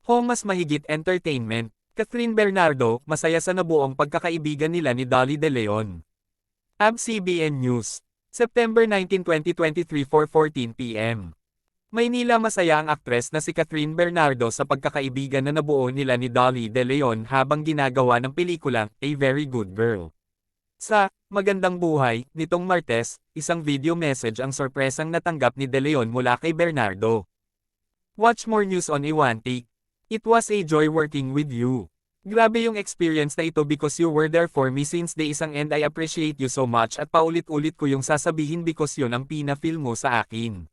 Home Mas Mahigit Entertainment, Catherine Bernardo, masaya sa nabuong pagkakaibigan nila ni Dolly De Leon. ABS-CBN News, September 19, 2023 4:14 p.m. Maynila masaya ang aktres na si Catherine Bernardo sa pagkakaibigan na nabuo nila ni Dolly De Leon habang ginagawa ng pelikulang A Very Good Girl. Sa Magandang Buhay, nitong Martes, isang video message ang sorpresang natanggap ni De Leon mula kay Bernardo. Watch more news on Iwanti. It was a joy working with you. Grabe yung experience na ito because you were there for me since day isang and I appreciate you so much at paulit-ulit ko yung sasabihin because yun ang pina-feel mo sa akin.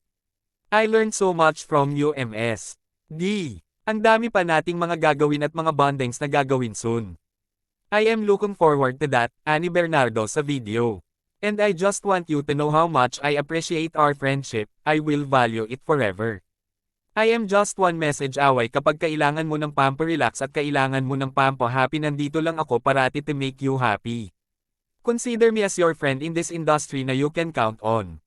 I learned so much from you MS. D. Ang dami pa nating mga gagawin at mga bondings na gagawin soon. I am looking forward to that, ani Bernardo sa video. And I just want you to know how much I appreciate our friendship, I will value it forever. I am just one message away kapag kailangan mo ng pampa-relax at kailangan mo ng pampa-happy nandito lang ako parati to make you happy. Consider me as your friend in this industry na you can count on.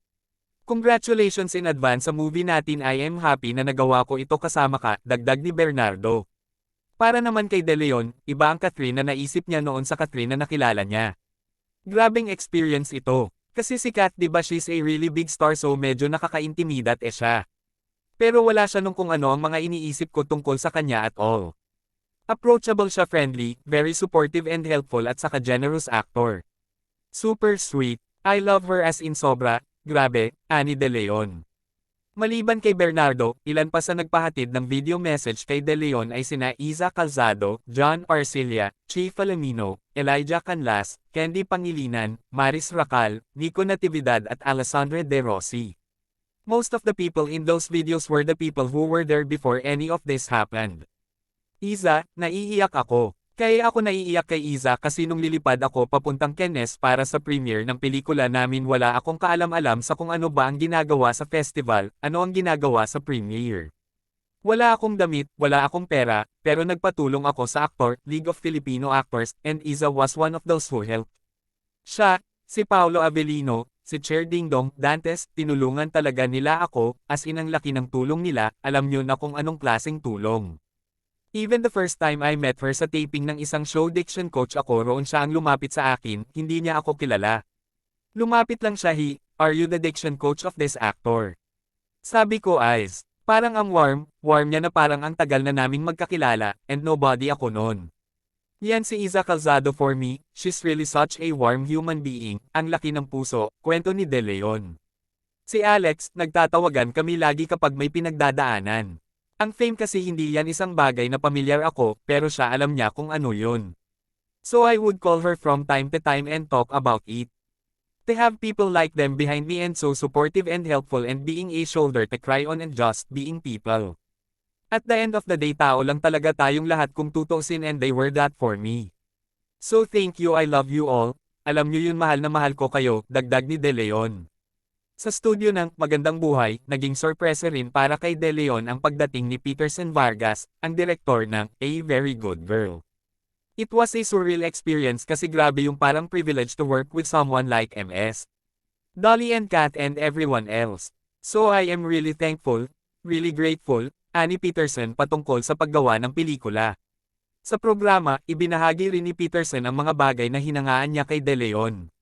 Congratulations in advance sa movie natin I am happy na nagawa ko ito kasama ka, dagdag ni Bernardo. Para naman kay De Leon, iba ang Catherine na naisip niya noon sa Catherine na nakilala niya. Grabing experience ito, kasi si Kat diba she's a really big star so medyo nakaka-intimidate siya. Pero wala siya nung kung ano ang mga iniisip ko tungkol sa kanya at all. Approachable siya, friendly, very supportive and helpful at saka generous actor. Super sweet, I love her as in sobra, grabe, ani De Leon. Maliban kay Bernardo, ilan pa sa nagpahatid ng video message kay De Leon ay sina Iza Calzado, John Arcilla, Chi Filomeno, Elijah Canlas, Candy Pangilinan, Maris Racal, Nico Natividad at Alessandra De Rossi. Most of the people in those videos were the people who were there before any of this happened. Iza, naiiyak ako. Kaya ako naiiyak kay Iza kasi nung lilipad ako papuntang Cannes para sa premiere ng pelikula namin wala akong kaalam-alam sa kung ano ba ang ginagawa sa festival, ano ang ginagawa sa premiere. Wala akong damit, wala akong pera, pero nagpatulong ako sa Actor, League of Filipino Actors, and Iza was one of those who helped. Siya, si Paolo Avellino, si Chair Dingdong Dantes, tinulungan talaga nila ako, as in ang laki ng tulong nila, alam nyo na kung anong klaseng tulong. Even the first time I met her sa taping ng isang show diction coach ako roon siya ang lumapit sa akin, hindi niya ako kilala. Lumapit lang siya are you the diction coach of this actor? Sabi ko eyes, parang ang warm niya na parang ang tagal na naming magkakilala, and nobody ako noon. Yan si Iza Calzado for me, she's really such a warm human being, ang laki ng puso, kwento ni De Leon. Si Alex, nagtatawagan kami lagi kapag may pinagdadaanan. Ang fame kasi hindi yan isang bagay na pamilyar ako, pero siya alam niya kung ano yun. So I would call her from time to time and talk about it. To have people like them behind me and so supportive and helpful and being a shoulder to cry on and just being people. At the end of the day tao lang talaga tayong lahat kung tutuusin and they were that for me. So thank you I love you all, alam nyo yun mahal na mahal ko kayo, dagdag ni De Leon. Sa studio ng Magandang Buhay, naging sorpresa rin para kay De Leon ang pagdating ni Peterson Vargas, ang direktor ng A Very Good Girl. It was a surreal experience kasi grabe yung parang privilege to work with someone like MS. Dolly and Kat and everyone else. So I am really thankful, really grateful, ani Peterson patungkol sa paggawa ng pelikula. Sa programa, ibinahagi rin ni Peterson ang mga bagay na hinangaan niya kay De Leon.